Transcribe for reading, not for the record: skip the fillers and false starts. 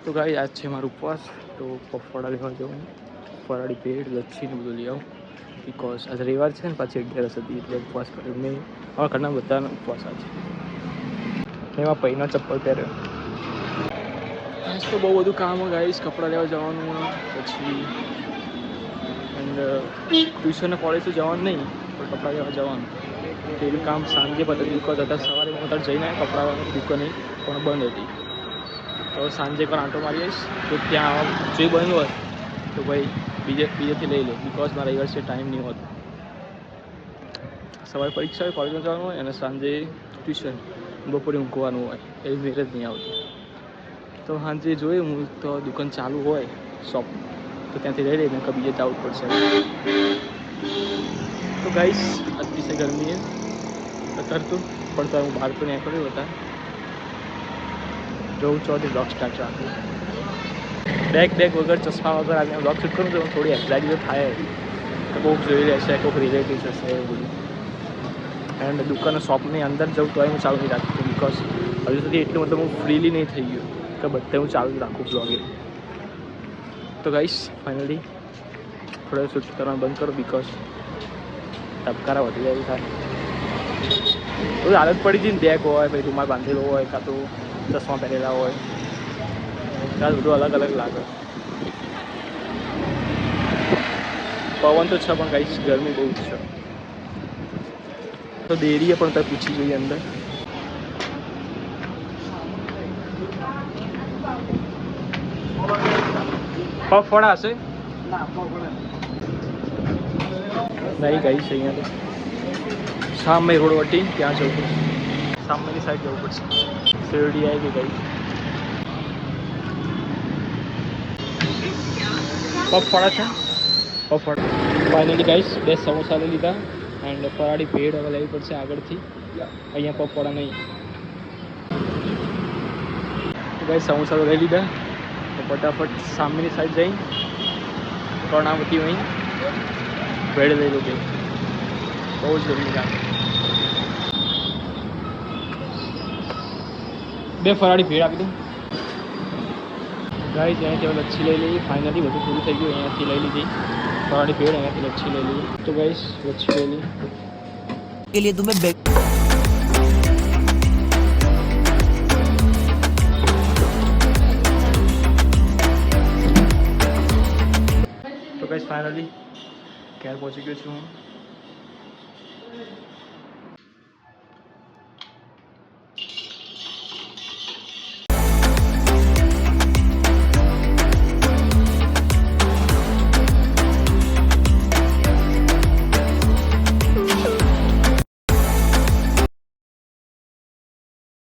તો ગાઈસ આજ છે મારો ઉપવાસ, તો પફવાડા લેવા જવું, ફરાળી ભેળ, લચ્છી ને બધું લઈ આવું, બિકોઝ આજે રવિવાર છે ને પાછી 11 હતી એટલે ઉપવાસ કર્યો મેં. અમારા ઘરના બધાનો ઉપવાસ આજે. એમાં પૈનો ચપ્પલ પહેર્યો. આજ તો બહુ બધું કામ હોય ગાઈસ, કપડાં લેવા જવાનું, પછી એન્ડ ટ્યુશન ને કોલેજ તો જવાનું નહીં, પણ કપડાં લેવા જવાનું. પેલું કામ સાંજે પતે, બિકોઝ હતા સવારે હું અત્યારે જઈને કપડાં દુકાને પણ બંધ હતી, તો સાંજે પણ આંટો મારી આવીશ. તો ત્યાં જે બંધ હોય તો ભાઈ બીજેથી લઈ લો, બિકોઝ મારા રવિવાર છે ટાઈમ નહીં હોતો. સવારે પરીક્ષા હોય, કોલેજમાં જવાનું હોય, અને સાંજે ટ્યુશન, બપોરે ઊંઘવાનું હોય, એવી મેરેજ નહીં આવતી. તો સાંજે જોઈએ હું તો દુકાન ચાલુ હોય શોપ, તો ત્યાંથી લઈ લઈને બીજે જવું પડશે. તો ગાઈસ અતિશય ગરમી છે અત્યારે તો, પણ તો હું બહાર તો નીકળ્યો હતા. જોઉં ચોથી બ્લોગ સ્ટાર્ટ રાખું, બેગ વગર ચશ્મા વગર આજે બ્લોગ શૂટ કરું તો થોડી એક્ઝાઇટી તો થાય, તો કોઈક જોઈ રહેશે, કોઈક રિલેટિવ્સ હશે એવું બધું. એન્ડ દુકાન શોપની અંદર જવું તો હું ચાલુ નહીં રાખું, બિકોઝ હજુ સુધી એટલું મતલબ હું ફ્રીલી નહીં થઈ ગયું કે બધે હું ચાલુ રાખું બ્લોગે. તો ગાઈસ ફાઇનલી થોડો શૂટ કરવાનું બંધ કરો, બિકોઝ ધબકારા વધી જાય એવું થાય. થોડી આદત પડી હતી ને, બેગ હોય, પછી રૂમાલ બાંધેલો હોય, કાં તો ચશ્મા પહેરેલા હોય, ત્યાં બધું અલગ અલગ લાગે. પવન તો છે પણ ગાઈસ ગરમી બહુ જ છે. તો ડેરીએ પણ ત્યાં પૂછી જોઈએ અંદર. પફવાડા હશે નહીં ગાઈસ, અહીંયા તો સામે રોડ વટી ત્યાં જવું પડશે, સામેની સાઈડ જવું પડશે. શેરડી આવી ગઈ ગાઈસ. પફવાડા છે, પફવાડા. ફાઇનલી ગાઈસ 2 સમોસા લઈ લીધા, એન્ડ ફરાળી ભેળ હવે લેવી પડશે આગળથી, અહીંયા પફવાડા નહીં. તો ગાઈસ સમોસા તો લઈ લીધા, તો ફટાફટ સામેની સાઈડ જઈ કર્ણાવતી વहीं ભેળ લઈ લીધી. બહુ જ ગરમી લાગે. 2 ફરાળી ભેળ આપી દઉં ગાઈસ. અહીંયાથી હવે લચ્છી લઈ લઈએ. ફાઇનલી બધું પૂરું થઈ ગયું, અહીંયાથી લઈ લીધી ફરાળી ભેળ, અહીંયાથી લચ્છી લઈ લઈએ. તો ગાઈસ લચ્છી લઈ લઈએ के लिए तुम्हें તો ગાઈસ ફાઇનલી ઘેર પહોંચી ગયો છું હું.